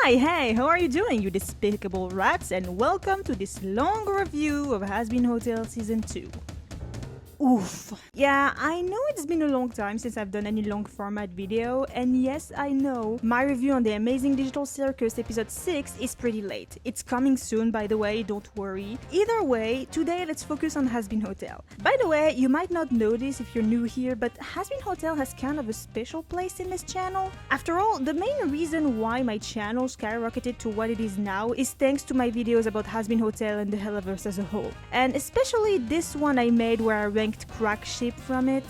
Hey, how are you doing, you despicable rats? And welcome to this long review of Hazbin Hotel Season 2. Oof. Yeah, I know it's been a long time since I've done any long format video, and yes, I know, my review on the Amazing Digital Circus episode 6 is pretty late. It's coming soon, by the way, don't worry. Either way, today let's focus on Hazbin Hotel. By the way, you might not know this if you're new here, but Hazbin Hotel has kind of a special place in this channel. After all, the main reason why my channel skyrocketed to what it is now is thanks to my videos about Hazbin Hotel and the Helliverse as a whole. And especially this one I made where I ranked crack ship from it.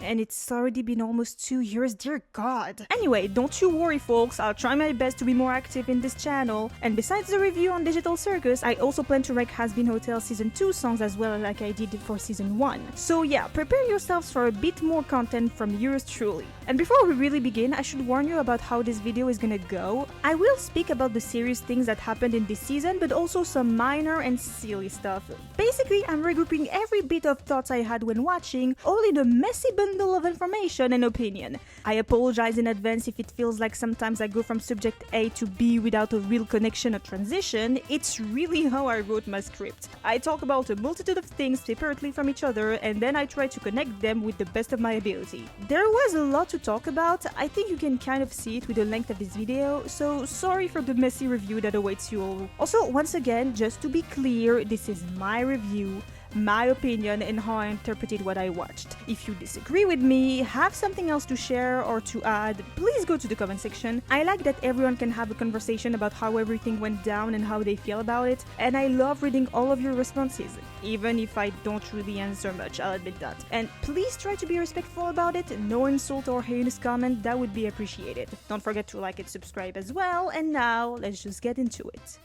And it's already been almost 2 years, dear god. Anyway, don't you worry folks, I'll try my best to be more active in this channel. And besides the review on Digital Circus, I also plan to rank Hazbin Hotel Season 2 songs as well like I did for Season 1. So yeah, prepare yourselves for a bit more content from yours truly. And before we really begin, I should warn you about how this video is gonna go. I will speak about the serious things that happened in this season, but also some minor and silly stuff. Basically, I'm regrouping every bit of thoughts I had when watching, all in a messy bundle of information and opinion. I apologize in advance if it feels like sometimes I go from subject A to B without a real connection or transition. It's really how I wrote my script. I talk about a multitude of things separately from each other and then I try to connect them with the best of my ability. There was a lot to talk about. I think you can kind of see it with the length of this video, so sorry for the messy review that awaits you all. Also, once again, just to be clear, this is my review, my opinion, and how I interpreted what I watched. If you disagree with me, have something else to share or to add, please go to the comment section. I like that everyone can have a conversation about how everything went down and how they feel about it, and I love reading all of your responses, even if I don't really answer much, I'll admit that. And please try to be respectful about it, no insult or heinous comment, that would be appreciated. Don't forget to like and subscribe as well, and now let's just get into it.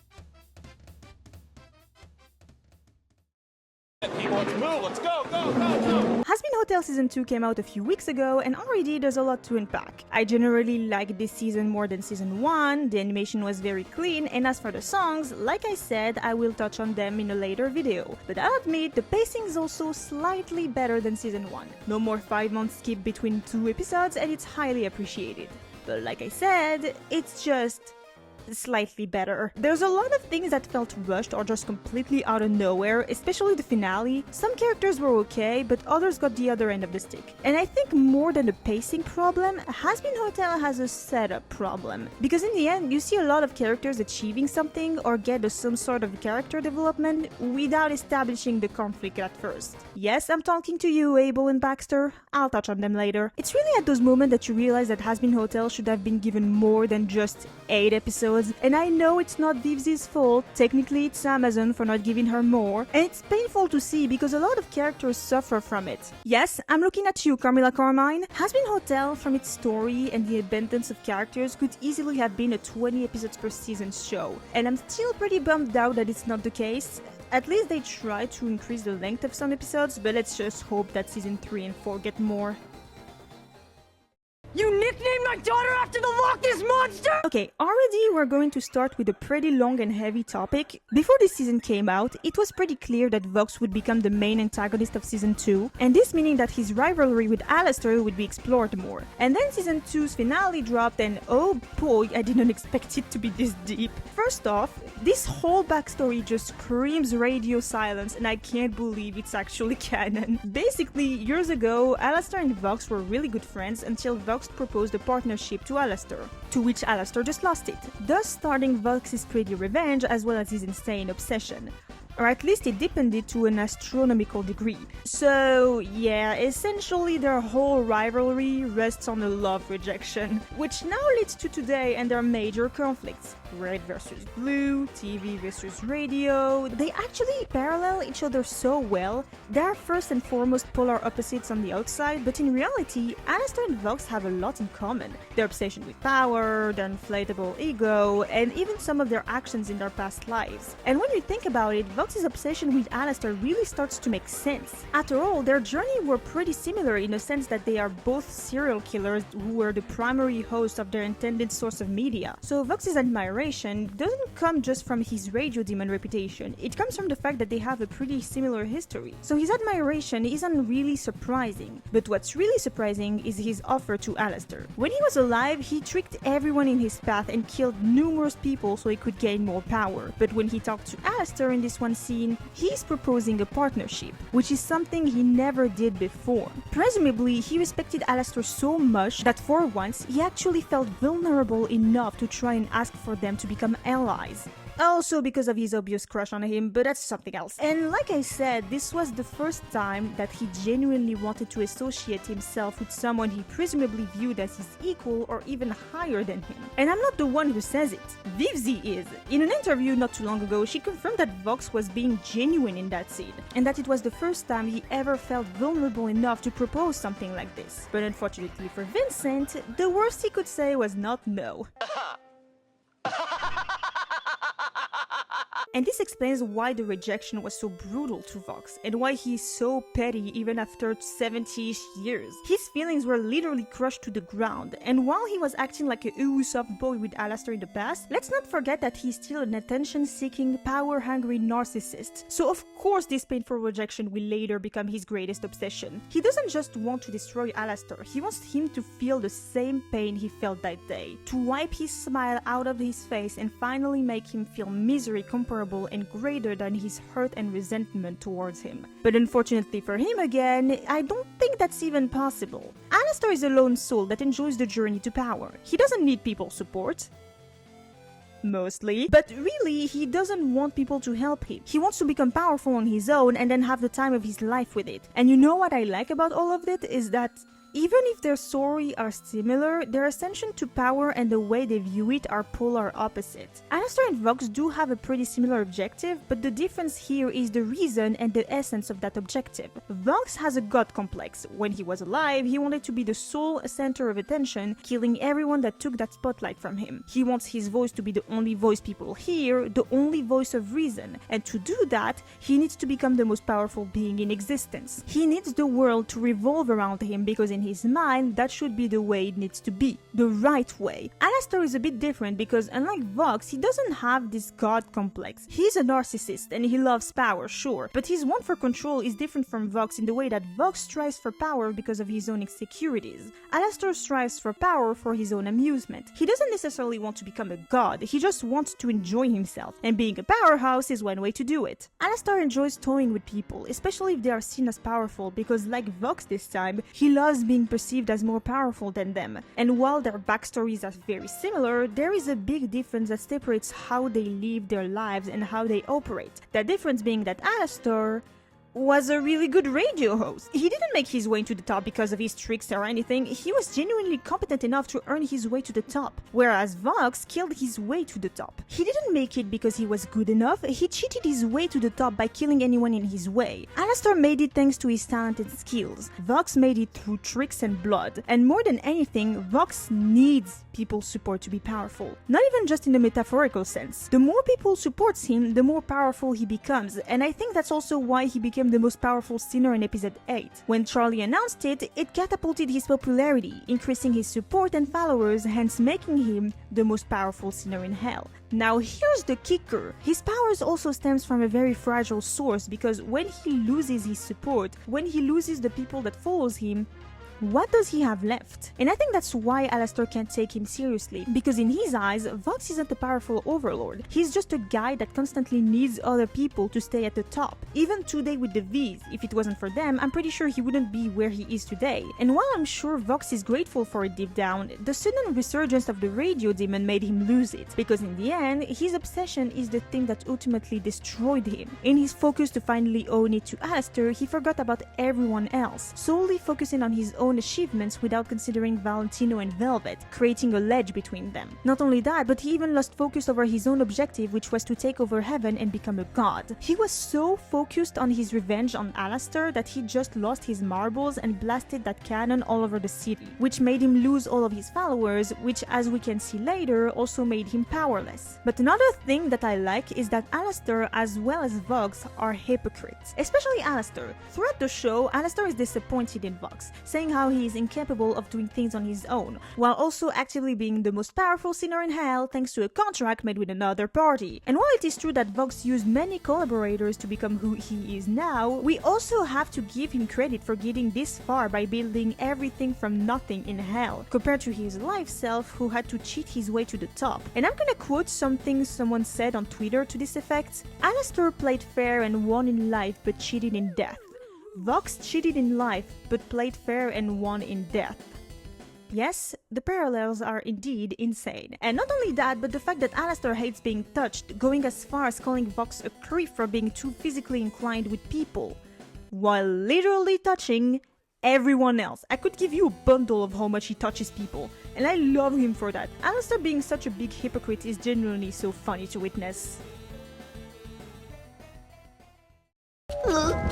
People, let's move, let's go, go, go, go! Hazbin Hotel Season 2 came out a few weeks ago and already there's a lot to unpack. I generally like this season more than Season 1, the animation was very clean, and as for the songs, like I said, I will touch on them in a later video. But I'll admit, the pacing is also slightly better than Season 1. No more 5-month skip between 2 episodes and it's highly appreciated. But like I said, it's just slightly better. There's a lot of things that felt rushed or just completely out of nowhere, especially the finale. Some characters were okay, but others got the other end of the stick. And I think more than a pacing problem, Hazbin Hotel has a setup problem. Because in the end, you see a lot of characters achieving something or get some sort of character development without establishing the conflict at first. Yes, I'm talking to you, Abel and Baxter. I'll touch on them later. It's really at those moments that you realize that Hazbin Hotel should have been given more than just 8 episodes. And I know it's not Vees' fault, technically it's Amazon for not giving her more, and it's painful to see because a lot of characters suffer from it. Yes, I'm looking at you, Carmilla Carmine. Hazbin Hotel, from its story and the abundance of characters, could easily have been a 20 episodes per season show, and I'm still pretty bummed out that it's not the case. At least they try to increase the length of some episodes, but let's just hope that season 3 and 4 get more. You nicknamed my daughter after the Loch Ness Monster?! Okay, already we're going to start with a pretty long and heavy topic. Before this season came out, it was pretty clear that Vox would become the main antagonist of Season 2, and this meaning that his rivalry with Alastor would be explored more. And then Season 2's finale dropped and oh boy, I didn't expect it to be this deep. First off, this whole backstory just screams radio silence and I can't believe it's actually canon. Basically, years ago, Alastor and Vox were really good friends until Vox proposed a partnership to Alastor, to which Alastor just lost it, thus starting Vox's pretty revenge as well as his insane obsession. Or at least it deepened it to an astronomical degree. So yeah, essentially their whole rivalry rests on a love rejection, which now leads to today and their major conflicts. Red versus blue, TV versus radio. They actually parallel each other so well. They are first and foremost polar opposites on the outside, but in reality, Alastor and Vox have a lot in common. Their obsession with power, their inflatable ego, and even some of their actions in their past lives. And when you think about it, Vox Vox's obsession with Alastor really starts to make sense. After all, their journey were pretty similar in the sense that they are both serial killers who were the primary host of their intended source of media. So Vox's admiration doesn't come just from his radio demon reputation, it comes from the fact that they have a pretty similar history. So his admiration isn't really surprising, but what's really surprising is his offer to Alastor. When he was alive, he tricked everyone in his path and killed numerous people so he could gain more power. But when he talked to Alastor in this one scene, he's proposing a partnership, which is something he never did before. Presumably, he respected Alastor so much that for once, he actually felt vulnerable enough to try and ask for them to become allies. Also because of his obvious crush on him, but that's something else. And like I said, this was the first time that he genuinely wanted to associate himself with someone he presumably viewed as his equal or even higher than him. And I'm not the one who says it. Vees is. In an interview not too long ago, she confirmed that Vox was being genuine in that scene, and that it was the first time he ever felt vulnerable enough to propose something like this. But unfortunately for Vincent, the worst he could say was not no. And this explains why the rejection was so brutal to Vox, and why he's so petty even after 70-ish years. His feelings were literally crushed to the ground, and while he was acting like a soft boy with Alastor in the past, let's not forget that he's still an attention-seeking, power-hungry narcissist. So of course this painful rejection will later become his greatest obsession. He doesn't just want to destroy Alastor, he wants him to feel the same pain he felt that day, to wipe his smile out of his face and finally make him feel misery comparable and greater than his hurt and resentment towards him. But unfortunately for him again, I don't think that's even possible. Alastor is a lone soul that enjoys the journey to power. He doesn't need people's support. Mostly. But really, he doesn't want people to help him. He wants to become powerful on his own and then have the time of his life with it. And you know what I like about all of it is that even if their stories are similar, their ascension to power and the way they view it are polar opposites. Alastor and Vox do have a pretty similar objective, but the difference here is the reason and the essence of that objective. Vox has a god complex. When he was alive, he wanted to be the sole center of attention, killing everyone that took that spotlight from him. He wants his voice to be the only voice people hear, the only voice of reason, and to do that, he needs to become the most powerful being in existence. He needs the world to revolve around him because in his mind, that should be the way it needs to be. The right way. Alastor is a bit different because unlike Vox, he doesn't have this god complex. He's a narcissist and he loves power, sure, but his want for control is different from Vox in the way that Vox strives for power because of his own insecurities. Alastor strives for power for his own amusement. He doesn't necessarily want to become a god, he just wants to enjoy himself, and being a powerhouse is one way to do it. Alastor enjoys toying with people, especially if they are seen as powerful, because like Vox this time, he loves being perceived as more powerful than them. And while their backstories are very similar, there is a big difference that separates how they live their lives and how they operate. That difference being that Alastor was a really good radio host. He didn't make his way to the top because of his tricks or anything, he was genuinely competent enough to earn his way to the top, whereas Vox killed his way to the top. He didn't make it because he was good enough, he cheated his way to the top by killing anyone in his way. Alastor made it thanks to his talented skills, Vox made it through tricks and blood, and more than anything, Vox needs people's support to be powerful. Not even just in the metaphorical sense. The more people supports him, the more powerful he becomes, and I think that's also why he became the most powerful sinner in episode 8. When Charlie announced it, it catapulted his popularity, increasing his support and followers, hence making him the most powerful sinner in hell. Now here's the kicker. His powers also stems from a very fragile source because when he loses his support, when he loses the people that follows him, what does he have left? And I think that's why Alastor can't take him seriously, because in his eyes, Vox isn't a powerful overlord. He's just a guy that constantly needs other people to stay at the top. Even today with the Vees, if it wasn't for them, I'm pretty sure he wouldn't be where he is today. And while I'm sure Vox is grateful for it deep down, the sudden resurgence of the radio demon made him lose it, because in the end, his obsession is the thing that ultimately destroyed him. In his focus to finally own it to Alastor, he forgot about everyone else, solely focusing on his own own achievements without considering Valentino and Velvet, creating a ledge between them. Not only that, but he even lost focus over his own objective, which was to take over heaven and become a god. He was so focused on his revenge on Alastor that he just lost his marbles and blasted that cannon all over the city, which made him lose all of his followers, which, as we can see later, also made him powerless. But another thing that I like is that Alastor as well as Vox are hypocrites, especially Alastor. Throughout the show, Alastor is disappointed in Vox, saying how he is incapable of doing things on his own, while also actively being the most powerful sinner in hell thanks to a contract made with another party. And while it is true that Vox used many collaborators to become who he is now, we also have to give him credit for getting this far by building everything from nothing in hell, compared to his life self who had to cheat his way to the top. And I'm gonna quote something someone said on Twitter to this effect: Alastor played fair and won in life but cheated in death. Vox cheated in life but played fair and won in death. Yes, the parallels are indeed insane. And not only that, but the fact that Alastor hates being touched, going as far as calling Vox a creep for being too physically inclined with people, while literally touching everyone else. I could give you a bundle of how much he touches people, and I love him for that. Alastor being such a big hypocrite is genuinely so funny to witness.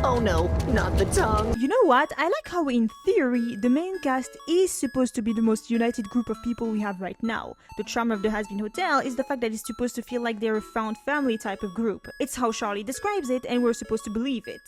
Oh no, not the tongue. You know what? I like how in theory, the main cast is supposed to be the most united group of people we have right now. The charm of the Hazbin Hotel is the fact that it's supposed to feel like they're a found family type of group. It's how Charlie describes it, and we're supposed to believe it.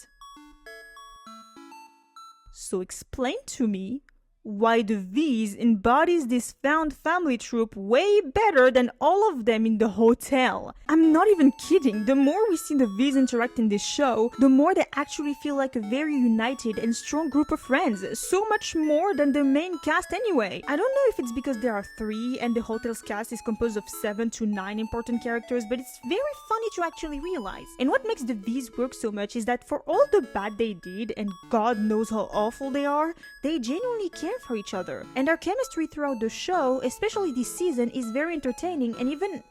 So explain to me why the Vees embodies this found family trope way better than all of them in the hotel. I'm not even kidding. The more we see the Vees interact in this show, the more they actually feel like a very united and strong group of friends. So much more than the main cast anyway. I don't know if it's because there are 3 and the hotel's cast is composed of 7 to 9 important characters, but it's very funny to actually realize. And what makes the Vees work so much is that for all the bad they did, and God knows how awful they are, they genuinely care for each other. And our chemistry throughout the show, especially this season, is very entertaining and even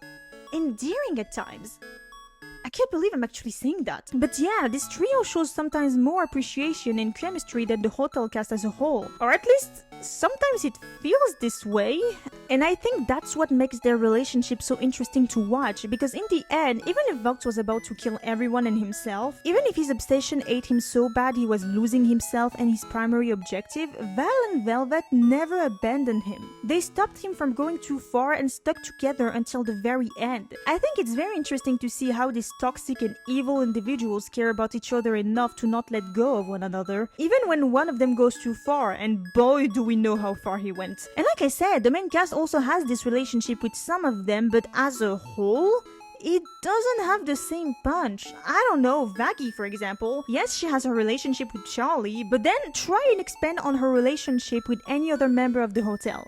endearing at times. I can't believe I'm actually saying that. But yeah, this trio shows sometimes more appreciation and chemistry than the hotel cast as a whole. Or at least, sometimes it feels this way. And I think that's what makes their relationship so interesting to watch, because in the end, even if Vox was about to kill everyone and himself, even if his obsession ate him so bad he was losing himself and his primary objective, Val and Velvet never abandoned him. They stopped him from going too far and stuck together until the very end. I think it's very interesting to see how these toxic and evil individuals care about each other enough to not let go of one another, even when one of them goes too far, and boy do we know how far he went. And like I said, the main cast also has this relationship with some of them, but as a whole, it doesn't have the same punch. I don't know, Vaggie for example. Yes, she has her relationship with Charlie, but then try and expand on her relationship with any other member of the hotel.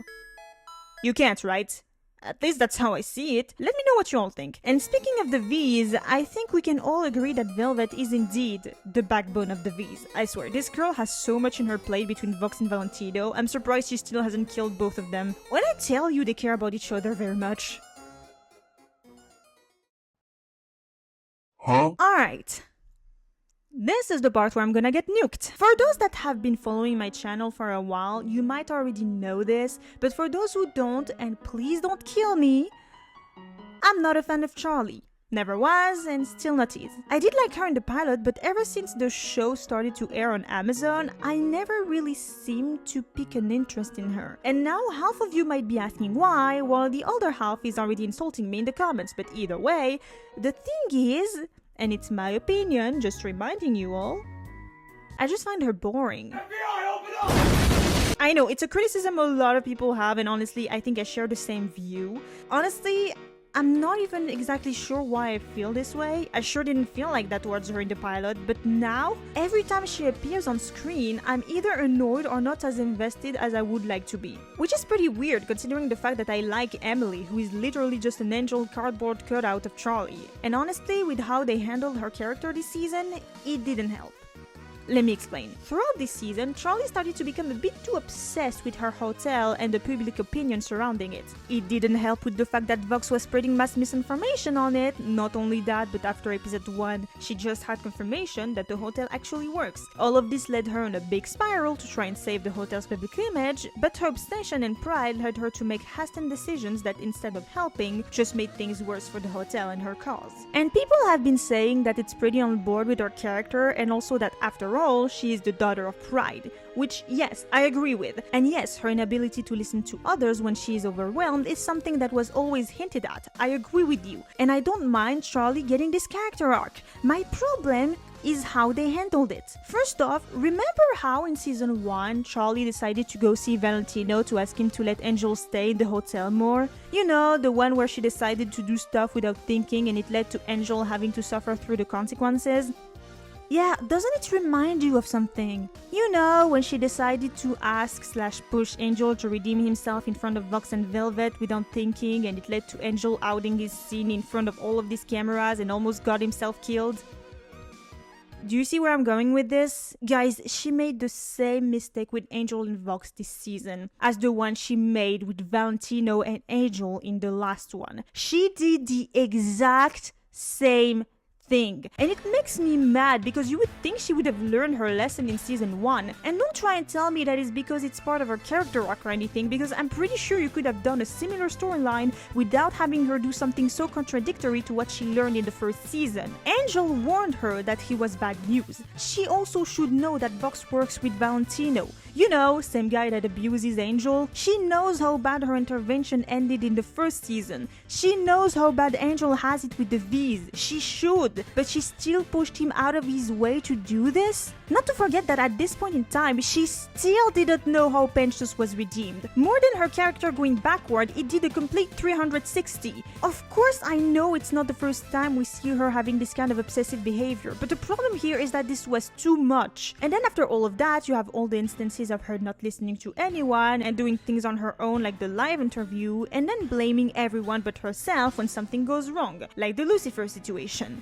You can't, right? At least that's how I see it. Let me know what you all think. And speaking of the Vees, I think we can all agree that Velvet is indeed the backbone of the Vees. I swear, this girl has so much in her plate between Vox and Valentino. I'm surprised she still hasn't killed both of them. When I tell you they care about each other very much. Huh? Alright. This is the part where I'm gonna get nuked. For those that have been following my channel for a while, you might already know this, but for those who don't, and please don't kill me, I'm not a fan of Charlie. Never was, and still not is. I did like her in the pilot, but ever since the show started to air on Amazon, I never really seemed to pick an interest in her. And now half of you might be asking why, while the other half is already insulting me in the comments, but either way, the thing is, and it's my opinion, just reminding you all, I just find her boring. FBI, open up! I know, it's a criticism a lot of people have, and honestly, I think I share the same view. Honestly, I'm not even exactly sure why I feel this way. I sure didn't feel like that towards her in the pilot, but now, every time she appears on screen, I'm either annoyed or not as invested as I would like to be. Which is pretty weird considering the fact that I like Emily, who is literally just an angel cardboard cutout of Charlie. And honestly, with how they handled her character this season, it didn't help. Let me explain. Throughout this season, Charlie started to become a bit too obsessed with her hotel and the public opinion surrounding it. It didn't help with the fact that Vox was spreading mass misinformation on it. Not only that, but after episode 1, she just had confirmation that the hotel actually works. All of this led her on a big spiral to try and save the hotel's public image, but her obsession and pride led her to make hasty decisions that instead of helping, just made things worse for the hotel and her cause. And people have been saying that it's pretty on board with her character, and also that after all, she is the daughter of pride, which yes, I agree with. And yes, her inability to listen to others when she is overwhelmed is something that was always hinted at. I agree with you. And I don't mind Charlie getting this character arc. My problem is how they handled it. First off, remember how in season 1, Charlie decided to go see Valentino to ask him to let Angel stay in the hotel more? You know, the one where she decided to do stuff without thinking and it led to Angel having to suffer through the consequences? Yeah, doesn't it remind you of something? You know, when she decided to ask/push Angel to redeem himself in front of Vox and Velvet without thinking, and it led to Angel outing his sin in front of all of these cameras and almost got himself killed? Do you see where I'm going with this? Guys, she made the same mistake with Angel and Vox this season as the one she made with Valentino and Angel in the last one. She did the exact same thing. And it makes me mad because you would think she would have learned her lesson in season 1. And don't try and tell me that it's because it's part of her character arc or anything, because I'm pretty sure you could have done a similar storyline without having her do something so contradictory to what she learned in the first season. Angel warned her that he was bad news. She also should know that Vox works with Valentino. You know, same guy that abuses Angel. She knows how bad her intervention ended in the first season. She knows how bad Angel has it with the Vees. She should, but she still pushed him out of his way to do this? Not to forget that at this point in time, she still didn't know how Pentious was redeemed. More than her character going backward, it did a complete 360. Of course, I know it's not the first time we see her having this kind of obsessive behavior, but the problem here is that this was too much. And then after all of that, you have all the instances of her not listening to anyone and doing things on her own like the live interview, and then blaming everyone but herself when something goes wrong, like the Lucifer situation.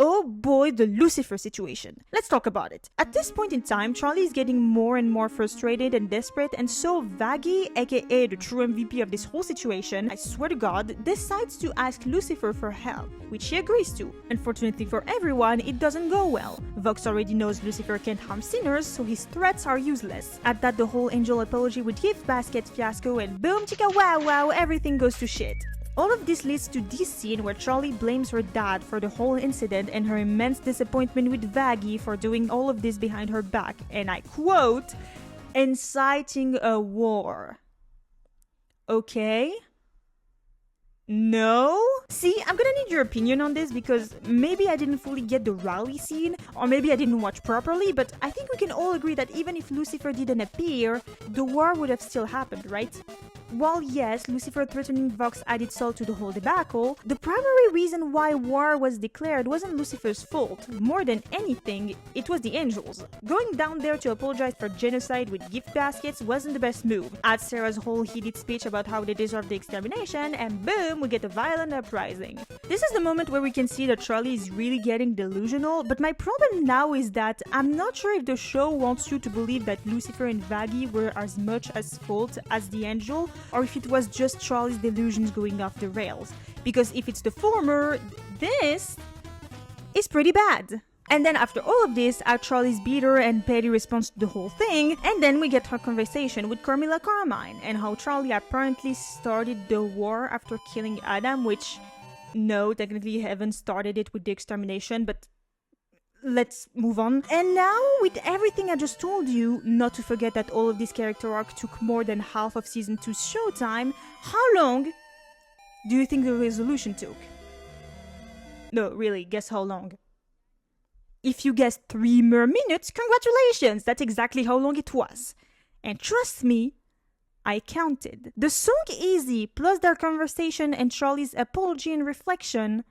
Oh boy, the Lucifer situation. Let's talk about it. At this point in time, Charlie is getting more and more frustrated and desperate, and so Vaggie, aka the true MVP of this whole situation, I swear to God, decides to ask Lucifer for help, which he agrees to. Unfortunately for everyone, it doesn't go well. Vox already knows Lucifer can't harm sinners, so his threats are useless. At that, the whole Angel apology with gift basket fiasco, and boom chicka wow wow, everything goes to shit. All of this leads to this scene where Charlie blames her dad for the whole incident and her immense disappointment with Vaggie for doing all of this behind her back, and I quote, inciting a war. Okay? No? See, I'm gonna need your opinion on this because maybe I didn't fully get the rally scene, or maybe I didn't watch properly, but I think we can all agree that even if Lucifer didn't appear, the war would have still happened, right? While yes, Lucifer threatening Vox added salt to the whole debacle, the primary reason why war was declared wasn't Lucifer's fault. More than anything, it was the angels. Going down there to apologize for genocide with gift baskets wasn't the best move. Add Sera's whole heated speech about how they deserve the extermination, and boom, we get a violent uprising. This is the moment where we can see that Charlie is really getting delusional, but my problem now is that I'm not sure if the show wants you to believe that Lucifer and Vaggie were as much at fault as the angel, or if it was just Charlie's delusions going off the rails. Because if it's the former, this is pretty bad. And then after all of this, add Charlie's bitter and petty response to the whole thing, and then we get her conversation with Carmilla Carmine, and how Charlie apparently started the war after killing Adam, which, no, technically Heaven started it with the extermination, but let's move on. And now, with everything I just told you, not to forget that all of this character arc took more than half of season 2's showtime, how long do you think the resolution took? No, really, guess how long? If you guessed 3 more minutes, congratulations! That's exactly how long it was. And trust me, I counted. The song Easy plus their conversation and Charlie's apology and reflection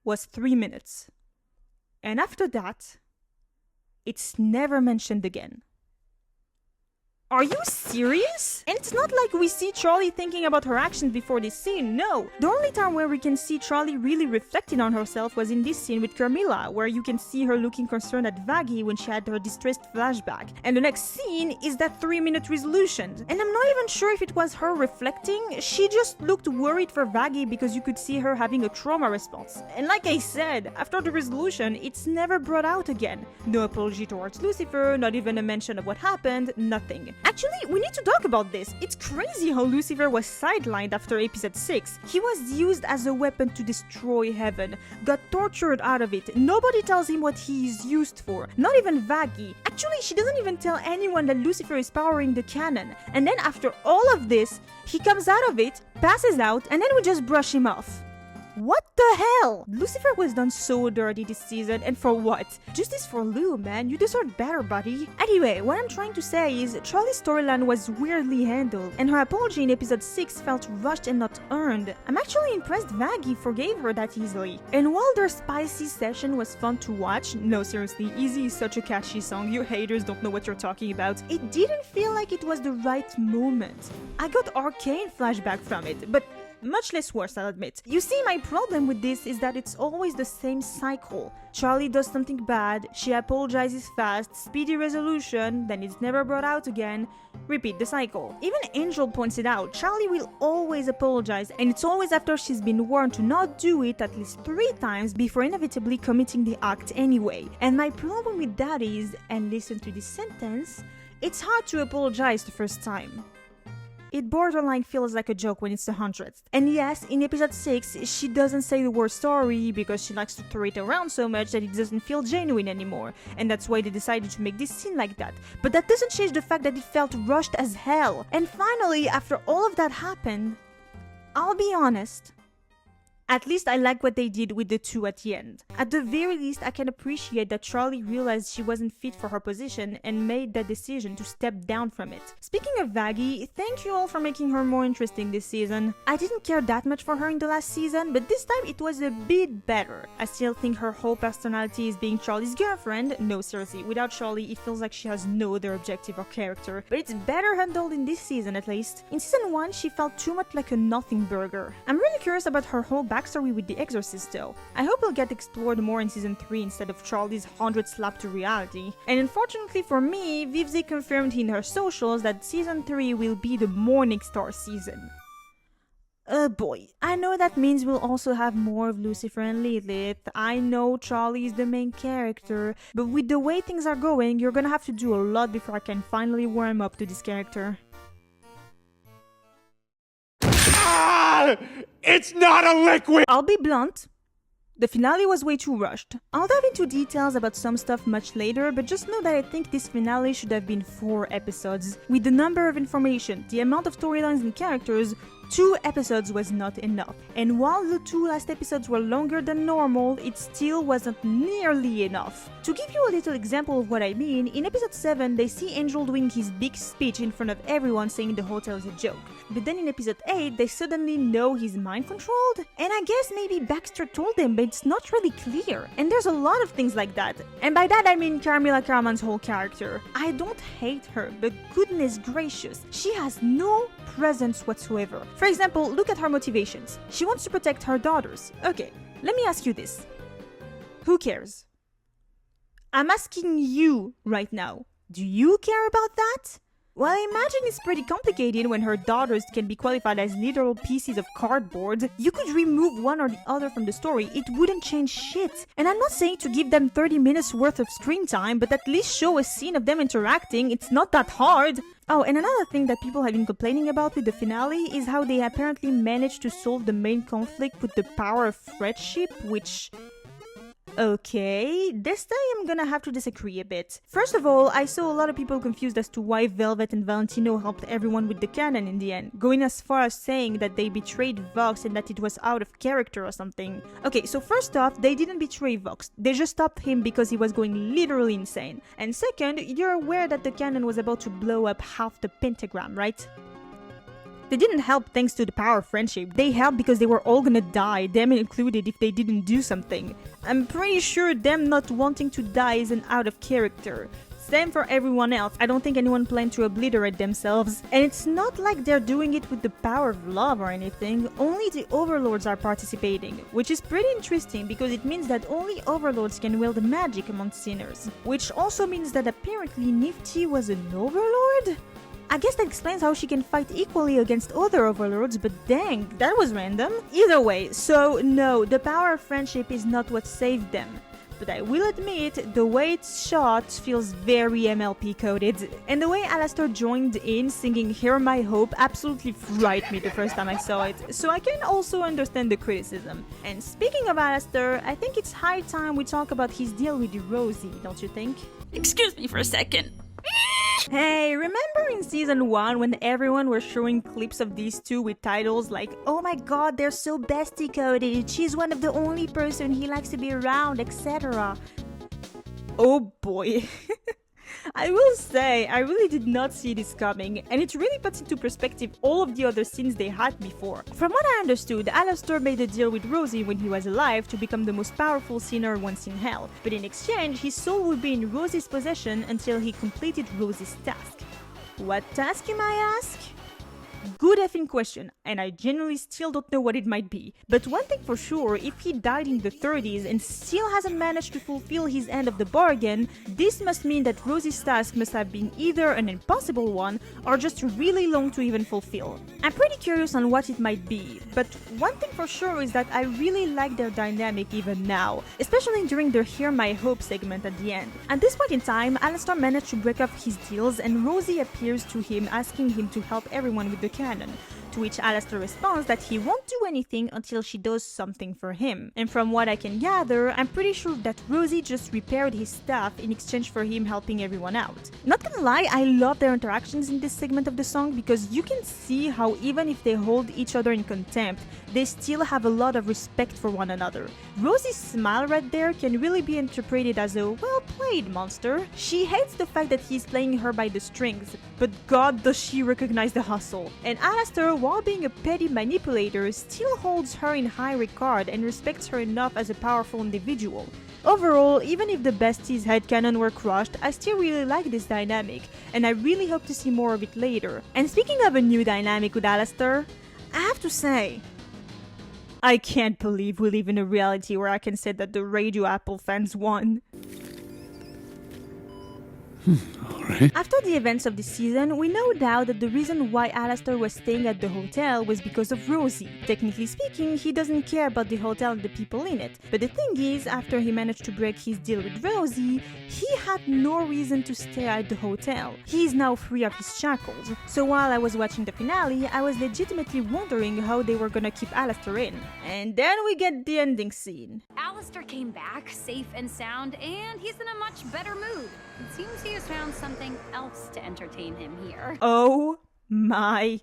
was 3 minutes. And after that, it's never mentioned again. Are you serious? And it's not like we see Charlie thinking about her actions before this scene, no. The only time where we can see Charlie really reflecting on herself was in this scene with Carmilla, where you can see her looking concerned at Vaggie when she had her distressed flashback. And the next scene is that 3-minute resolution. And I'm not even sure if it was her reflecting, she just looked worried for Vaggie because you could see her having a trauma response. And like I said, after the resolution, it's never brought out again. No apology towards Lucifer, not even a mention of what happened, nothing. Actually, we need to talk about this. It's crazy how Lucifer was sidelined after episode 6. He was used as a weapon to destroy heaven, got tortured out of it. Nobody tells him what he is used for, not even Vaggie. Actually, she doesn't even tell anyone that Lucifer is powering the cannon. And then after all of this, he comes out of it, passes out, and then we just brush him off. What the hell? Lucifer was done so dirty this season, and for what? Justice for Lou, man. You deserve better, buddy. Anyway, what I'm trying to say is Charlie's storyline was weirdly handled, and her apology in episode 6 felt rushed and not earned. I'm actually impressed Vaggie forgave her that easily. And while their spicy session was fun to watch, no seriously, Easy is such a catchy song, you haters don't know what you're talking about, it didn't feel like it was the right moment. I got Arcane flashback from it, but much less worse, I'll admit. You see, my problem with this is that it's always the same cycle. Charlie does something bad, she apologizes fast, speedy resolution, then it's never brought out again. Repeat the cycle. Even Angel points it out, Charlie will always apologize, and it's always after she's been warned to not do it at least 3 times before inevitably committing the act anyway. And my problem with that is, and listen to this sentence, it's hard to apologize the first time. It borderline feels like a joke when it's the 100th. And yes, in episode 6, she doesn't say the word sorry because she likes to throw it around so much that it doesn't feel genuine anymore. And that's why they decided to make this scene like that. But that doesn't change the fact that it felt rushed as hell. And finally, after all of that happened, I'll be honest, at least I like what they did with the two at the end. At the very least, I can appreciate that Charlie realized she wasn't fit for her position and made that decision to step down from it. Speaking of Vaggie, thank you all for making her more interesting this season. I didn't care that much for her in the last season, but this time it was a bit better. I still think her whole personality is being Charlie's girlfriend. No, seriously, without Charlie, it feels like she has no other objective or character. But it's better handled in this season at least. In season 1, she felt too much like a nothing burger. I'm really curious about her whole backstory with the Exorcist though. I hope it'll get explored more in season 3 instead of Charlie's 100 slap to reality. And unfortunately for me, Vees confirmed in her socials that season 3 will be the Morningstar season. Oh boy, I know that means we'll also have more of Lucifer and Lilith. I know Charlie is the main character, but with the way things are going, you're gonna have to do a lot before I can finally warm up to this character. It's not a liquid! I'll be blunt. The finale was way too rushed. I'll dive into details about some stuff much later, but just know that I think this finale should have been 4 episodes. With the number of information, the amount of storylines and characters, 2 episodes was not enough. And while the 2 last episodes were longer than normal, it still wasn't nearly enough. To give you a little example of what I mean, in episode 7 they see Angel doing his big speech in front of everyone saying the hotel is a joke. But then in episode 8 they suddenly know he's mind controlled? And I guess maybe Baxter told them, but it's not really clear. And there's a lot of things like that. And by that I mean Carmilla Carman's whole character. I don't hate her, but goodness gracious, she has no presence whatsoever. For example, look at her motivations. She wants to protect her daughters. Okay, let me ask you this. Who cares? I'm asking you right now. Do you care about that? Well, I imagine it's pretty complicated when her daughters can be qualified as literal pieces of cardboard. You could remove one or the other from the story, it wouldn't change shit. And I'm not saying to give them 30 minutes worth of screen time, but at least show a scene of them interacting, it's not that hard. Oh, and another thing that people have been complaining about with the finale is how they apparently managed to solve the main conflict with the power of friendship, which... Okay, this time I'm gonna have to disagree a bit. First of all, I saw a lot of people confused as to why Velvet and Valentino helped everyone with the cannon in the end, going as far as saying that they betrayed Vox and that it was out of character or something. Okay, so first off, they didn't betray Vox, they just stopped him because he was going literally insane. And second, you're aware that the cannon was about to blow up half the pentagram, right? They didn't help thanks to the power of friendship, they helped because they were all gonna die, them included, if they didn't do something. I'm pretty sure them not wanting to die isn't out of character. Same for everyone else. I don't think anyone planned to obliterate themselves. And it's not like they're doing it with the power of love or anything, only the overlords are participating, which is pretty interesting because it means that only overlords can wield magic among sinners. Which also means that apparently Nifty was an overlord? I guess that explains how she can fight equally against other overlords, but dang, that was random. Either way, so no, the power of friendship is not what saved them. But I will admit, the way it's shot feels very MLP coded. And the way Alastor joined in singing Hear My Hope absolutely frightened me the first time I saw it, so I can also understand the criticism. And speaking of Alastor, I think it's high time we talk about his deal with Rosie, don't you think? Excuse me for a second. Hey, remember in season 1 when everyone was showing clips of these two with titles like, "Oh my god, they're so bestie coded, she's one of the only person he likes to be around, etc." Oh boy. I will say, I really did not see this coming, and it really puts into perspective all of the other scenes they had before. From what I understood, Alastor made a deal with Rosie when he was alive to become the most powerful sinner once in hell, but in exchange, his soul would be in Rosie's possession until he completed Rosie's task. What task, you might ask? Good effing question, and I genuinely still don't know what it might be. But one thing for sure, if he died in the 30s and still hasn't managed to fulfill his end of the bargain, this must mean that Rosie's task must have been either an impossible one or just really long to even fulfill. I'm pretty curious on what it might be, but one thing for sure is that I really like their dynamic even now, especially during their Hear My Hope segment at the end. At this point in time, Alastor managed to break off his deals and Rosie appears to him asking him to help everyone with the cannon, to which Alastor responds that he won't do anything until she does something for him. And from what I can gather, I'm pretty sure that Rosie just repaired his stuff in exchange for him helping everyone out. Not gonna lie, I love their interactions in this segment of the song because you can see how even if they hold each other in contempt, they still have a lot of respect for one another. Rosie's smile right there can really be interpreted as a well played monster. She hates the fact that he's playing her by the strings, but god does she recognize the hustle. And Alastor, while being a petty manipulator, still holds her in high regard and respects her enough as a powerful individual. Overall, even if the besties' headcanon were crushed, I still really like this dynamic, and I really hope to see more of it later. And speaking of a new dynamic with Alastor, I have to say, I can't believe we live in a reality where I can say that the Radio Apple fans won. Alright. After the events of this season, we no doubt that the reason why Alastor was staying at the hotel was because of Rosie. Technically speaking, he doesn't care about the hotel and the people in it. But the thing is, after he managed to break his deal with Rosie, he had no reason to stay at the hotel. He is now free of his shackles. So while I was watching the finale, I was legitimately wondering how they were gonna keep Alastor in. And then we get the ending scene. Alastor came back safe and sound, and he's in a much better mood. It seems he has found something else to entertain him here. Oh my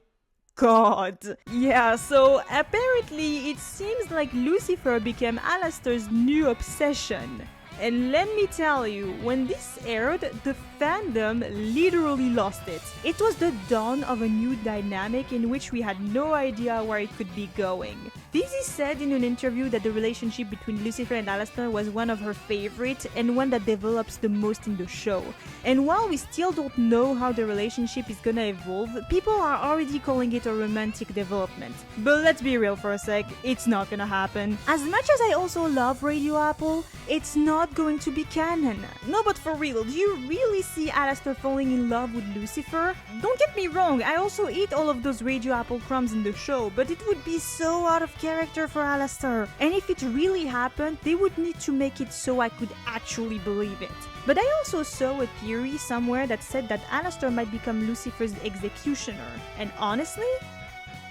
god. Yeah, so apparently it seems like Lucifer became Alastor's new obsession. And let me tell you, when this aired, the fandom literally lost it. It was the dawn of a new dynamic in which we had no idea where it could be going. Vees said in an interview that the relationship between Lucifer and Alastor was one of her favorites and one that develops the most in the show. And while we still don't know how the relationship is gonna evolve, people are already calling it a romantic development. But let's be real for a sec, it's not gonna happen. As much as I also love Radio Apple, it's not going to be canon. No, but for real, do you really see Alastor falling in love with Lucifer? Don't get me wrong, I also eat all of those Radio Apple crumbs in the show, but it would be so out of character for Alastor. And if it really happened, they would need to make it so I could actually believe it. But I also saw a theory somewhere that said that Alastor might become Lucifer's executioner. And honestly,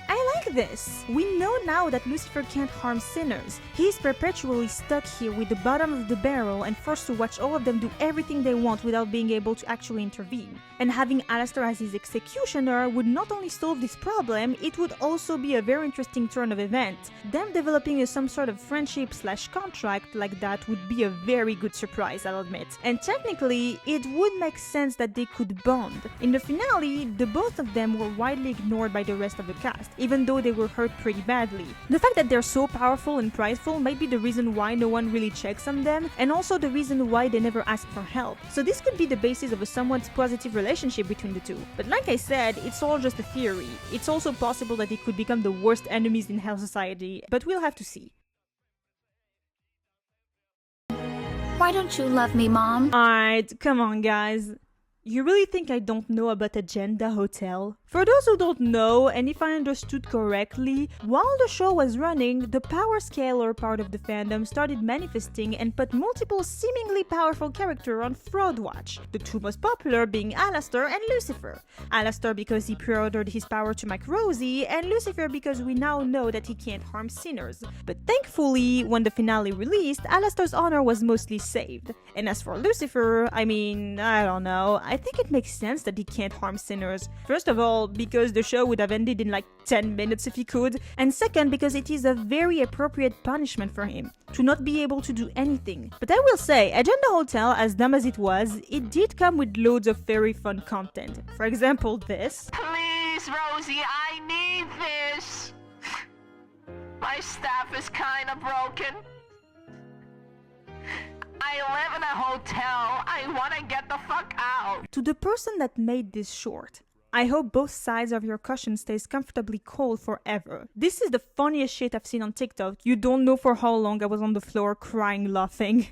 I like this. We know now that Lucifer can't harm sinners. He's perpetually stuck here with the bottom of the barrel and forced to watch all of them do everything they want without being able to actually intervene. And having Alastor as his executioner would not only solve this problem, it would also be a very interesting turn of events. Them developing some sort of friendship/contract like that would be a very good surprise, I'll admit. And technically, it would make sense that they could bond. In the finale, the both of them were widely ignored by the rest of the cast, even though they were hurt pretty badly. The fact that they're so powerful and prideful might be the reason why no one really checks on them, and also the reason why they never ask for help. So this could be the basis of a somewhat positive relationship between the two. But like I said, it's all just a theory. It's also possible that they could become the worst enemies in Hell Society, but we'll have to see. Why don't you love me, Mom? Alright, come on guys. You really think I don't know about Agenda Hotel? For those who don't know, and if I understood correctly, while the show was running, the power scaler part of the fandom started manifesting and put multiple seemingly powerful characters on fraud watch, the two most popular being Alastor and Lucifer. Alastor because he pre-ordered his power to make Rosie, and Lucifer because we now know that he can't harm sinners. But thankfully, when the finale released, Alastor's honor was mostly saved. And as for Lucifer, I mean, I don't know, I think it makes sense that he can't harm sinners. First of all, because the show would have ended in like 10 minutes if he could, and second, because it is a very appropriate punishment for him, to not be able to do anything. But I will say, Agenda Hotel, as dumb as it was, it did come with loads of very fun content. For example, this. Please, Rosie, I need this. My staff is kinda broken. I live in a hotel. I wanna get the fuck out. To the person that made this short, I hope both sides of your cushion stays comfortably cold forever. This is the funniest shit I've seen on TikTok. You don't know for how long I was on the floor crying laughing.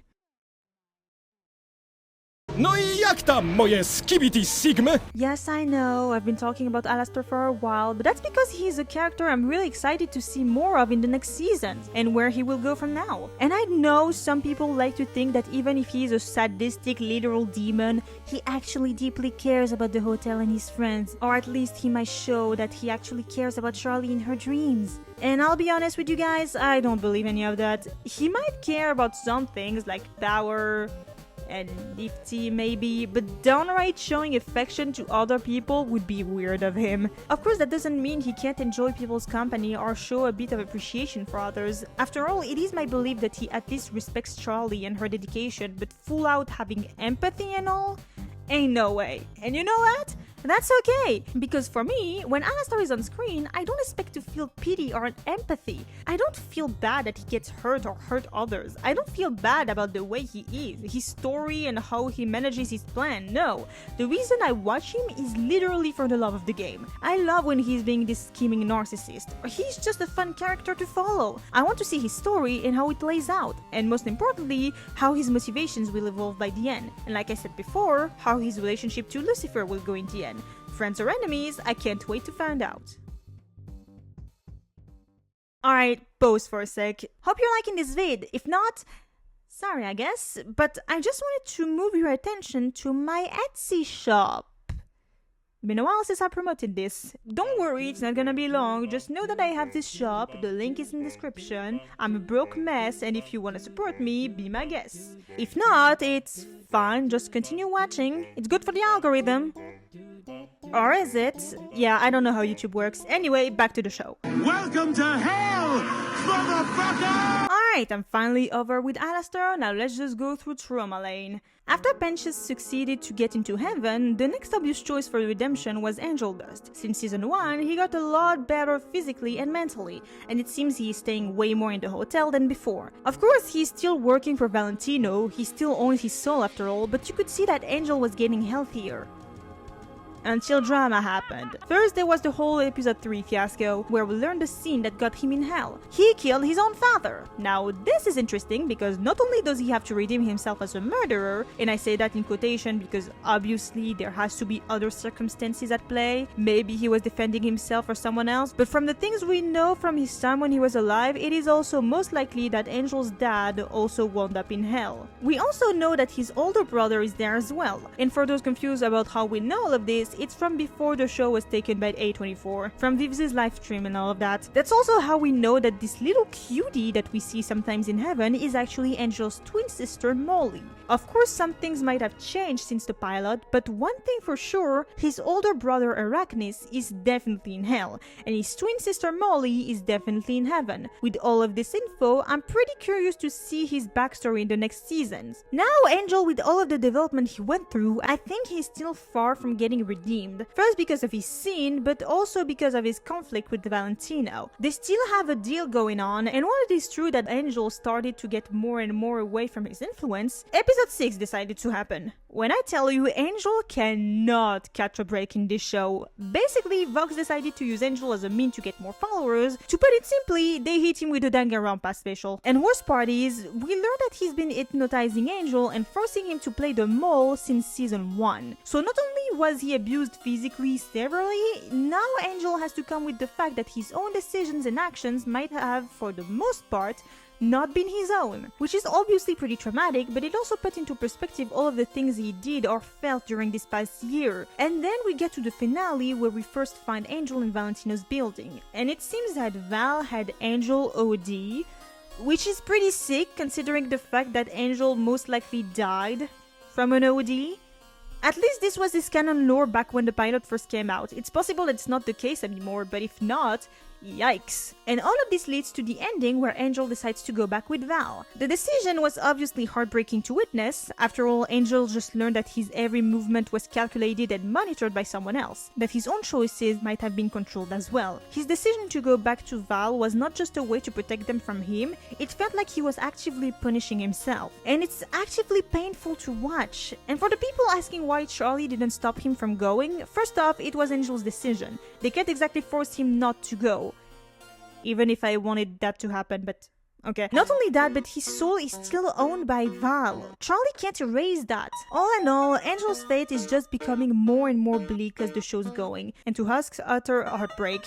No i jak tam, moje skibidi sigmy? Yes, I know, I've been talking about Alastor for a while, but that's because he's a character I'm really excited to see more of in the next seasons, and where he will go from now. And I know some people like to think that even if he's a sadistic, literal demon, he actually deeply cares about the hotel and his friends, or at least he might show that he actually cares about Charlie in her dreams. And I'll be honest with you guys, I don't believe any of that. He might care about some things like power and nifty maybe, but downright showing affection to other people would be weird of him. Of course, that doesn't mean he can't enjoy people's company or show a bit of appreciation for others. After all, it is my belief that he at least respects Charlie and her dedication, but full out having empathy and all? Ain't no way. And you know what? That's okay, because for me, when Alastor is on screen, I don't expect to feel pity or empathy. I don't feel bad that he gets hurt or hurt others. I don't feel bad about the way he is, his story and how he manages his plan. No, the reason I watch him is literally for the love of the game. I love when he's being this scheming narcissist. He's just a fun character to follow. I want to see his story and how it plays out, and most importantly, how his motivations will evolve by the end. And like I said before, how his relationship to Lucifer will go in the end. Friends or enemies, I can't wait to find out. Alright, pause for a sec. Hope you're liking this vid. If not, sorry I guess, but I just wanted to move your attention to my Etsy shop. Been a while since I promoted this. Don't worry, it's not gonna be long, just know that I have this shop, the link is in the description. I'm a broke mess, and if you wanna support me, be my guest. If not, it's fine, just continue watching, it's good for the algorithm. Or is it? Yeah, I don't know how YouTube works. Anyway, back to the show. Welcome to hell, motherfucker! Alright, I'm finally over with Alastor, now let's just go through Trauma Lane. After Pentious succeeded to get into heaven, the next obvious choice for redemption was Angel Dust. Since season 1, he got a lot better physically and mentally, and it seems he is staying way more in the hotel than before. Of course, he's still working for Valentino, he still owns his soul after all, but you could see that Angel was getting healthier. Until drama happened. First, there was the whole episode 3 fiasco, where we learned the scene that got him in hell. He killed his own father. Now, this is interesting because not only does he have to redeem himself as a murderer, and I say that in quotation because obviously there has to be other circumstances at play, maybe he was defending himself or someone else, but from the things we know from his time when he was alive, it is also most likely that Angel's dad also wound up in hell. We also know that his older brother is there as well, and for those confused about how we know all of this, it's from before the show was taken by A24, from Vees' live stream and all of that. That's also how we know that this little cutie that we see sometimes in heaven is actually Angel's twin sister Molly. Of course, some things might have changed since the pilot, but one thing for sure, his older brother Arachnis is definitely in hell, and his twin sister Molly is definitely in heaven. With all of this info, I'm pretty curious to see his backstory in the next seasons. Now, Angel, with all of the development he went through, I think he's still far from getting redeemed redeemed. First because of his sin, but also because of his conflict with Valentino. They still have a deal going on, and while it is true that Angel started to get more and more away from his influence, episode 6 decided to happen. When I tell you, Angel cannot catch a break in this show. Basically, Vox decided to use Angel as a mean to get more followers. To put it simply, they hit him with a Danganronpa special. And worst part is, we learned that he's been hypnotizing Angel and forcing him to play the mole since season 1. So not only was he abused physically severely, now Angel has to come with the fact that his own decisions and actions might have, for the most part, not been his own, which is obviously pretty traumatic, but it also put into perspective all of the things he did or felt during this past year. And then we get to the finale where we first find Angel in Valentino's building, and it seems that Val had Angel OD, which is pretty sick considering the fact that Angel most likely died from an OD. At least this was his canon lore back when the pilot first came out. It's possible it's not the case anymore, but if not, yikes. And all of this leads to the ending where Angel decides to go back with Val. The decision was obviously heartbreaking to witness. After all, Angel just learned that his every movement was calculated and monitored by someone else, that his own choices might have been controlled as well. His decision to go back to Val was not just a way to protect them from him, it felt like he was actively punishing himself. And it's actively painful to watch. And for the people asking why Charlie didn't stop him from going, first off, it was Angel's decision. They can't exactly force him not to go. Even if I wanted that to happen, but okay. Not only that, but his soul is still owned by Val. Charlie can't erase that. All in all, Angel's fate is just becoming more and more bleak as the show's going, and to Husk's utter heartbreak.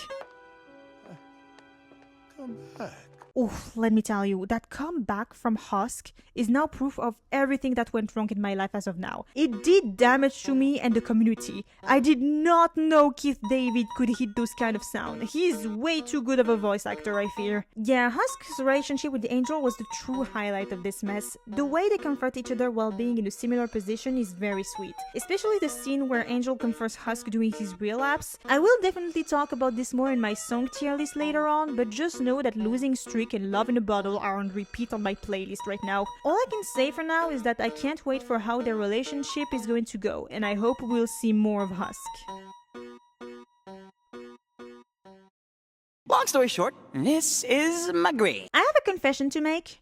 Come back. Oof, let me tell you, that comeback from Husk is now proof of everything that went wrong in my life as of now. It did damage to me and the community. I did not know Keith David could hit those kind of sound. He is way too good of a voice actor, I fear. Yeah, Husk's relationship with the Angel was the true highlight of this mess. The way they comfort each other while being in a similar position is very sweet. Especially the scene where Angel comforts Husk doing his relapse. I will definitely talk about this more in my song tier list later on, but just know that Losing Streak and Love in a Bottle are on repeat on my playlist right now. All I can say for now is that I can't wait for how their relationship is going to go, and I hope we'll see more of Husk. Long story short, this is Magri. I have a confession to make.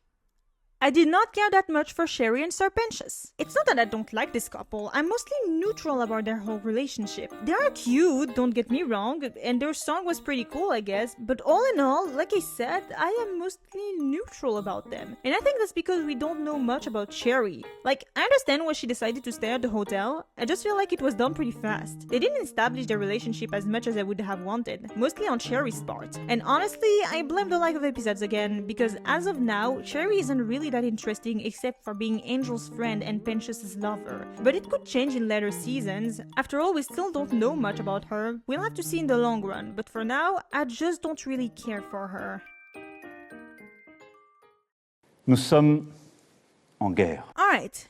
I did not care that much for Cherri and Pentious. It's not that I don't like this couple, I'm mostly neutral about their whole relationship. They are cute, don't get me wrong, and their song was pretty cool, I guess, but all in all, like I said, I am mostly neutral about them. And I think that's because we don't know much about Cherri. Like, I understand why she decided to stay at the hotel, I just feel like it was done pretty fast. They didn't establish their relationship as much as I would have wanted, mostly on Cherri's part. And honestly, I blame the lack of episodes again, because as of now, Cherri isn't really that interesting except for being Angel's friend and Pentious' lover. But it could change in later seasons. After all, we still don't know much about her. We'll have to see in the long run, but for now, I just don't really care for her. Nous sommes en guerre. Alright.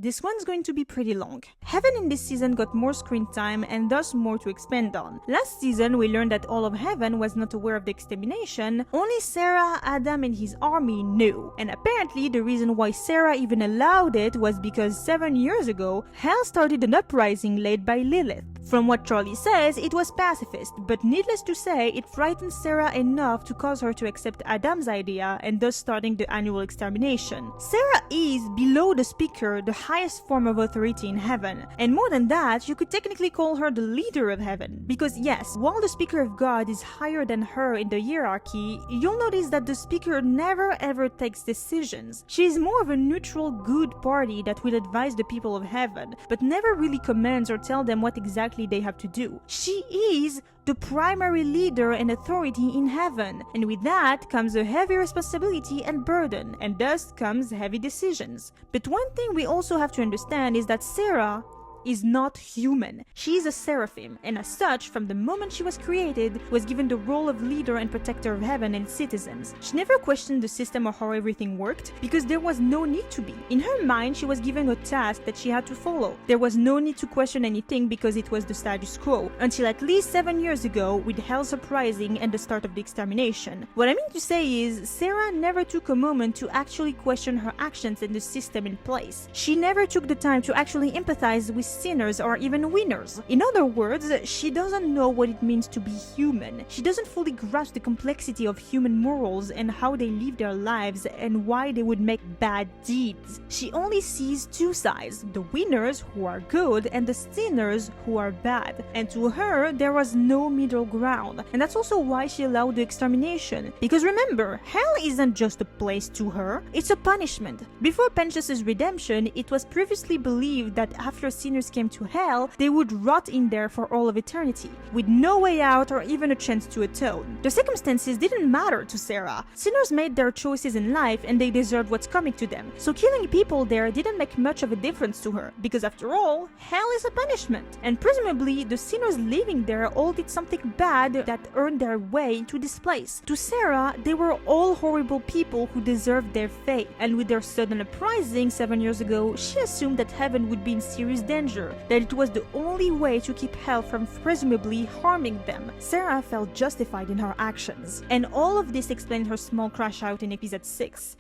This one's going to be pretty long. Heaven in this season got more screen time and thus more to expand on. Last season we learned that all of Heaven was not aware of the extermination, only Sera, Adam and his army knew. And apparently the reason why Sera even allowed it was because 7 years ago, Hell started an uprising led by Lilith. From what Charlie says, it was pacifist, but needless to say, it frightened Sera enough to cause her to accept Adam's idea and thus starting the annual extermination. Sera is, below the Speaker, the highest form of authority in Heaven, and more than that, you could technically call her the leader of Heaven, because yes, while the Speaker of God is higher than her in the hierarchy, you'll notice that the Speaker never ever takes decisions. She is more of a neutral good party that will advise the people of Heaven, but never really commands or tell them what exactly they have to do. She is the primary leader and authority in Heaven, and with that comes a heavy responsibility and burden, and thus comes heavy decisions. But one thing we also have to understand is that Sera is not human. She is a seraphim, and as such, from the moment she was created, was given the role of leader and protector of Heaven and its citizens. She never questioned the system or how everything worked, because there was no need to be. In her mind, she was given a task that she had to follow. There was no need to question anything because it was the status quo, until at least 7 years ago, with Hell's uprising and the start of the extermination. What I mean to say is, Sera never took a moment to actually question her actions and the system in place. She never took the time to actually empathize with sinners or even winners. In other words, she doesn't know what it means to be human. She doesn't fully grasp the complexity of human morals and how they live their lives and why they would make bad deeds. She only sees two sides, the winners who are good and the sinners who are bad. And to her, there was no middle ground. And that's also why she allowed the extermination. Because remember, hell isn't just a place to her, it's a punishment. Before Pentious' redemption, it was previously believed that after sinners came to hell, they would rot in there for all of eternity, with no way out or even a chance to atone. The circumstances didn't matter to Sera. Sinners made their choices in life and they deserved what's coming to them. So killing people there didn't make much of a difference to her, because after all, hell is a punishment. And presumably, the sinners living there all did something bad that earned their way into this place. To Sera, they were all horrible people who deserved their fate, and with their sudden uprising 7 years ago, she assumed that heaven would be in serious danger, that it was the only way to keep hell from presumably harming them. Sera felt justified in her actions, and all of this explained her small crash out in episode 6.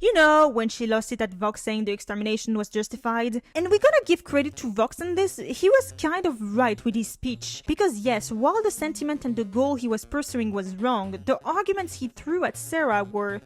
You know, when she lost it at Vox saying the extermination was justified. And we gotta give credit to Vox on this, he was kind of right with his speech. Because yes, while the sentiment and the goal he was pursuing was wrong, the arguments he threw at Sera were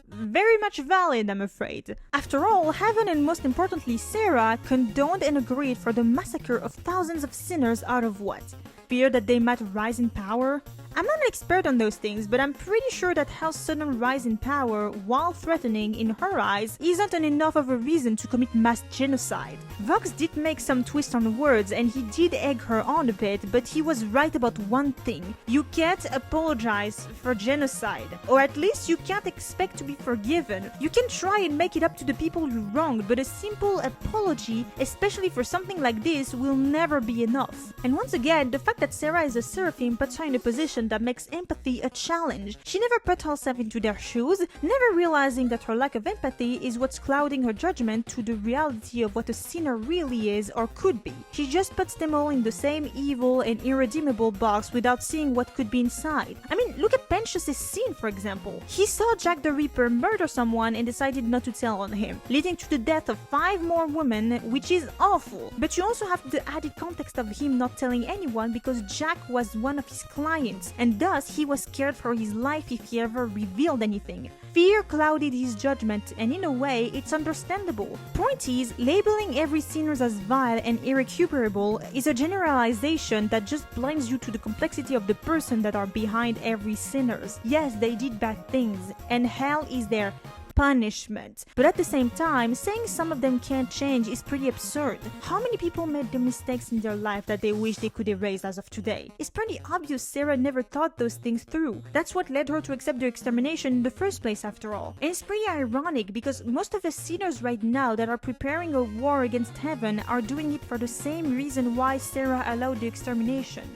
very much valid, I'm afraid. After all, heaven and most importantly Sera condoned and agreed for the massacre of thousands of sinners out of what? Fear that they might rise in power? I'm not an expert on those things, but I'm pretty sure that Hell's sudden rise in power, while threatening in her eyes, isn't enough of a reason to commit mass genocide. Vox did make some twist on words and he did egg her on a bit, but he was right about one thing. You can't apologize for genocide, or at least you can't expect to be forgiven. You can try and make it up to the people you wronged, but a simple apology, especially for something like this, will never be enough. And once again, the fact that Sera is a seraphim puts her in a position that makes empathy a challenge. She never put herself into their shoes, never realizing that her lack of empathy is what's clouding her judgment to the reality of what a sinner really is or could be. She just puts them all in the same evil and irredeemable box without seeing what could be inside. I mean, look at Pentious' scene, for example. He saw Jack the Ripper murder someone and decided not to tell on him, leading to the death of 5 more women, which is awful. But you also have the added context of him not telling anyone because Jack was one of his clients, and thus he was scared for his life if he ever revealed anything. Fear clouded his judgment, and in a way, it's understandable. Point is, labeling every sinner as vile and irrecuperable is a generalization that just blinds you to the complexity of the person that are behind every sinners. Yes, they did bad things, and hell is their punishment. But at the same time, saying some of them can't change is pretty absurd. How many people made the mistakes in their life that they wish they could erase as of today? It's pretty obvious Sera never thought those things through. That's what led her to accept the extermination in the first place after all. And it's pretty ironic because most of the sinners right now that are preparing a war against heaven are doing it for the same reason why Sera allowed the extermination.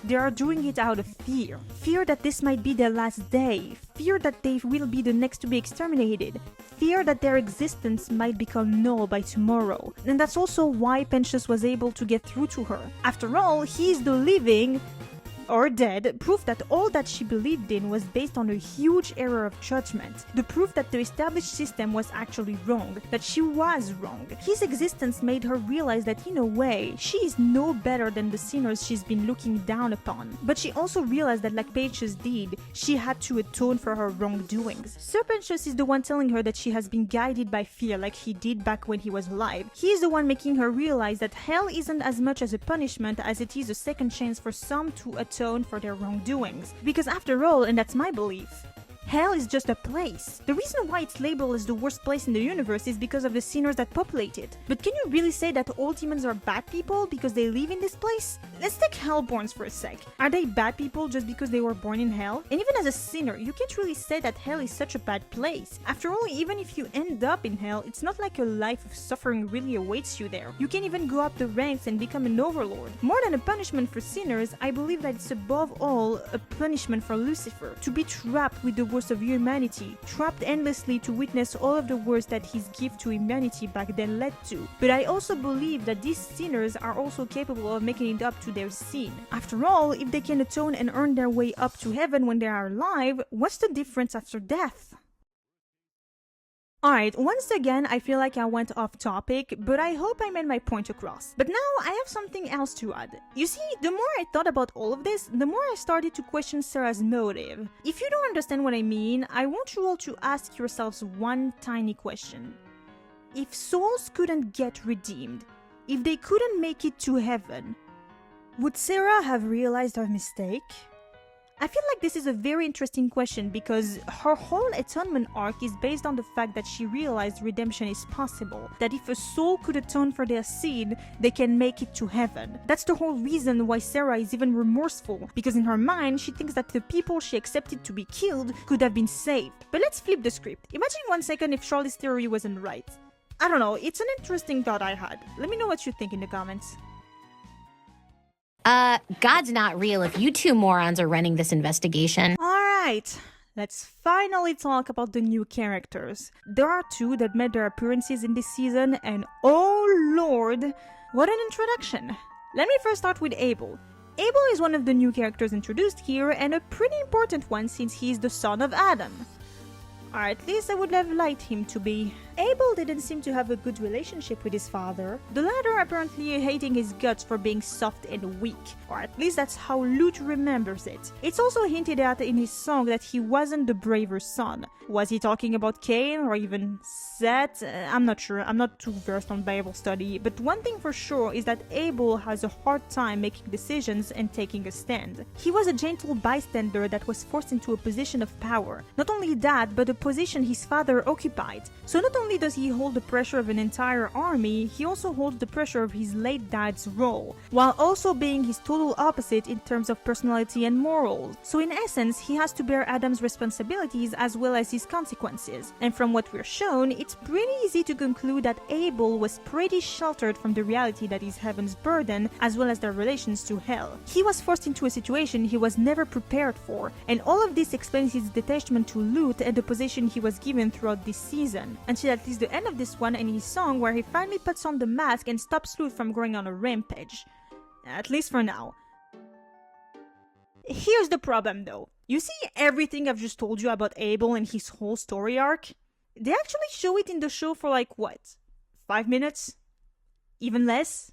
They are doing it out of fear. Fear that this might be their last day. Fear that they will be the next to be exterminated. Fear that their existence might become null by tomorrow. And that's also why Pentious was able to get through to her. After all, he is the living or dead proof that all that she believed in was based on a huge error of judgment. The proof that the established system was actually wrong, that she was wrong. His existence made her realize that in a way, she is no better than the sinners she's been looking down upon. But she also realized that like Pentious did, she had to atone for her wrongdoings. Sir Pentious is the one telling her that she has been guided by fear like he did back when he was alive. He is the one making her realize that hell isn't as much as a punishment as it is a second chance for some to atone for their wrongdoings. Because after all, and that's my belief, hell is just a place. The reason why it's labeled as the worst place in the universe is because of the sinners that populate it. But can you really say that all demons are bad people because they live in this place? Let's take Hellborns for a sec. Are they bad people just because they were born in hell? And even as a sinner, you can't really say that hell is such a bad place. After all, even if you end up in hell, it's not like a life of suffering really awaits you there. You can even go up the ranks and become an overlord. More than a punishment for sinners, I believe that it's above all a punishment for Lucifer. To be trapped with the worst of humanity, trapped endlessly to witness all of the worst that his gift to humanity back then led to. But I also believe that these sinners are also capable of making it up to their sin. After all, if they can atone and earn their way up to heaven when they are alive, what's the difference after death? Alright, once again, I feel like I went off topic, but I hope I made my point across. But now I have something else to add. You see, the more I thought about all of this, the more I started to question Sera's motive. If you don't understand what I mean, I want you all to ask yourselves one tiny question. If souls couldn't get redeemed, if they couldn't make it to heaven, would Sera have realized her mistake? I feel like this is a very interesting question because her whole atonement arc is based on the fact that she realized redemption is possible, that if a soul could atone for their sin, they can make it to heaven. That's the whole reason why Sera is even remorseful, because in her mind she thinks that the people she accepted to be killed could have been saved. But let's flip the script. Imagine 1 second if Charlie's theory wasn't right. I don't know, it's an interesting thought I had. Let me know what you think in the comments. God's not real if you two morons are running this investigation. Alright, let's finally talk about the new characters. There are 2 that made their appearances in this season, and oh lord, what an introduction. Let me first start with Abel. Abel is one of the new characters introduced here, and a pretty important one since he is the son of Adam. Or at least I would have liked him to be. Abel didn't seem to have a good relationship with his father, the latter apparently hating his guts for being soft and weak, or at least that's how Lute remembers it. It's also hinted at in his song that he wasn't the braver son. Was he talking about Cain or even Seth? I'm not sure, I'm not too versed on Bible study, but one thing for sure is that Abel has a hard time making decisions and taking a stand. He was a gentle bystander that was forced into a position of power. Not only that, but a position his father occupied. So not only does he hold the pressure of an entire army, he also holds the pressure of his late dad's role, while also being his total opposite in terms of personality and morals. So in essence, he has to bear Adam's responsibilities as well as his consequences. And from what we're shown, it's pretty easy to conclude that Abel was pretty sheltered from the reality that is heaven's burden, as well as their relations to hell. He was forced into a situation he was never prepared for, and all of this explains his detachment to Lute and the position he was given throughout this season, until at least the end of this one and his song where he finally puts on the mask and stops Lute from going on a rampage. At least for now. Here's the problem though. You see everything I've just told you about Abel and his whole story arc? They actually show it in the show for like what? 5 minutes? Even less?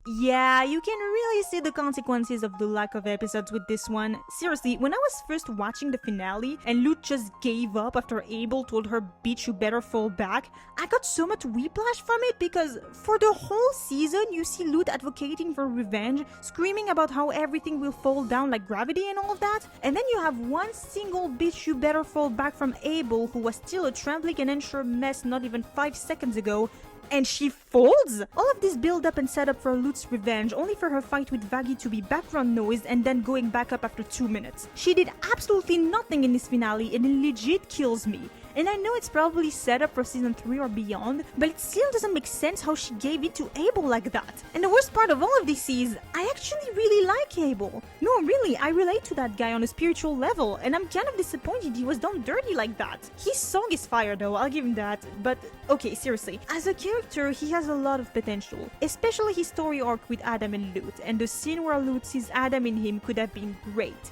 Yeah, you can really see the consequences of the lack of episodes with this one. Seriously, when I was first watching the finale and Lute just gave up after Abel told her, "Bitch, you better fall back," I got so much whiplash from it because for the whole season you see Lute advocating for revenge, screaming about how everything will fall down like gravity and all of that, and then you have one single "bitch, you better fall back" from Abel, who was still a trembling and unsure mess not even 5 seconds ago, and she folds? All of this build up and set up for Lute's revenge, only for her fight with Vaggie to be background noise and then going back up after 2 minutes. She did absolutely nothing in this finale and it legit kills me. And I know it's probably set up for season 3 or beyond, but it still doesn't make sense how she gave it to Abel like that. And the worst part of all of this is, I actually really like Abel. No, really, I relate to that guy on a spiritual level, and I'm kind of disappointed he was done dirty like that. His song is fire though, I'll give him that, but okay, seriously. As a character, he has a lot of potential, especially his story arc with Adam and Lute, and the scene where Lute sees Adam in him could have been great.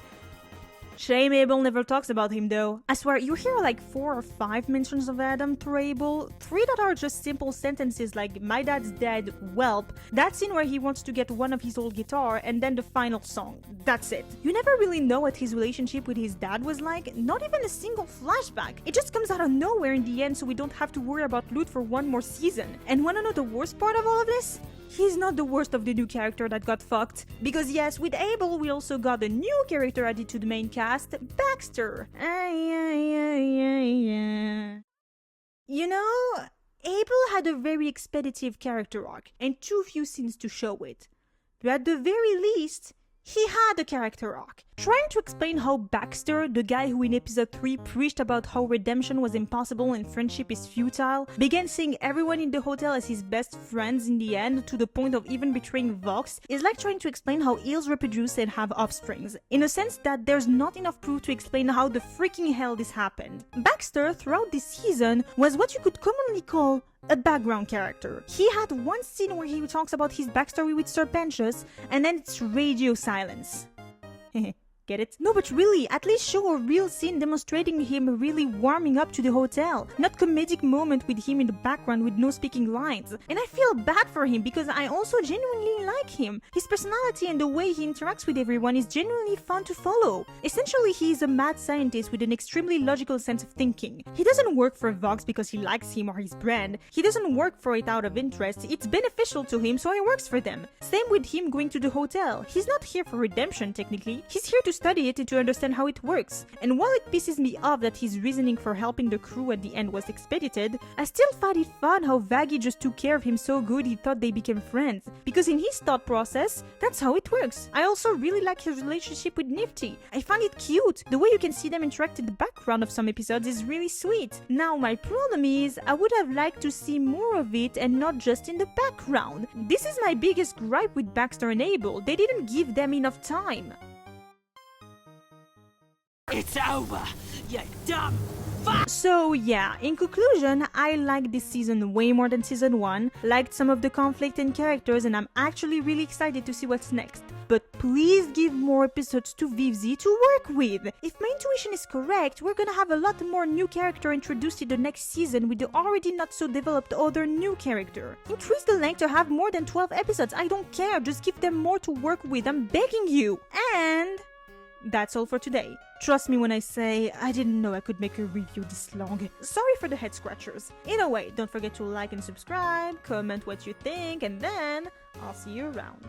Shame Abel never talks about him though. I swear, you hear like 4 or 5 mentions of Adam through Abel, 3 that are just simple sentences like "my dad's dead, whelp," that scene where he wants to get one of his old guitar, and then the final song. That's it. You never really know what his relationship with his dad was like, not even a single flashback. It just comes out of nowhere in the end, so we don't have to worry about Lute for one more season. And wanna know the worst part of all of this? He's not the worst of the new character that got fucked. Because yes, with Abel we also got a new character added to the main cast, Baxter. You know, Abel had a very expeditive character arc and too few scenes to show it. But at the very least, he had a character arc. Trying to explain how Baxter, the guy who in episode 3 preached about how redemption was impossible and friendship is futile, began seeing everyone in the hotel as his best friends in the end, to the point of even betraying Vox, is like trying to explain how eels reproduce and have offsprings, in a sense that there's not enough proof to explain how the freaking hell this happened. Baxter, throughout this season, was what you could commonly call a background character. He had one scene where he talks about his backstory with Sir Pentious, and then it's radio silence. Get it? No, but really, at least show a real scene demonstrating him really warming up to the hotel, not comedic moment with him in the background with no speaking lines. And I feel bad for him because I also genuinely like him. His personality and the way he interacts with everyone is genuinely fun to follow. Essentially, he is a mad scientist with an extremely logical sense of thinking. He doesn't work for Vox because he likes him or his brand. He doesn't work for it out of interest. It's beneficial to him, so he works for them. Same with him going to the hotel. He's not here for redemption, technically. He's here to study it and to understand how it works. And while it pisses me off that his reasoning for helping the crew at the end was expedited, I still find it fun how Vaggie just took care of him so good he thought they became friends. Because in his thought process, that's how it works. I also really like his relationship with Nifty. I find it cute. The way you can see them interact in the background of some episodes is really sweet. Now my problem is, I would have liked to see more of it and not just in the background. This is my biggest gripe with Baxter and Abel. They didn't give them enough time. It's over, you dumb So yeah, in conclusion, I liked this season way more than season 1, liked some of the conflict and characters, and I'm actually really excited to see what's next. But please give more episodes to Vees to work with. If my intuition is correct, we're gonna have a lot more new character introduced in the next season with the already not so developed other new character. Increase the length to have more than 12 episodes, I don't care, just give them more to work with, I'm begging you. And that's all for today. Trust me when I say I didn't know I could make a review this long. Sorry for the head scratchers. Either way, don't forget to like and subscribe, comment what you think, and then I'll see you around.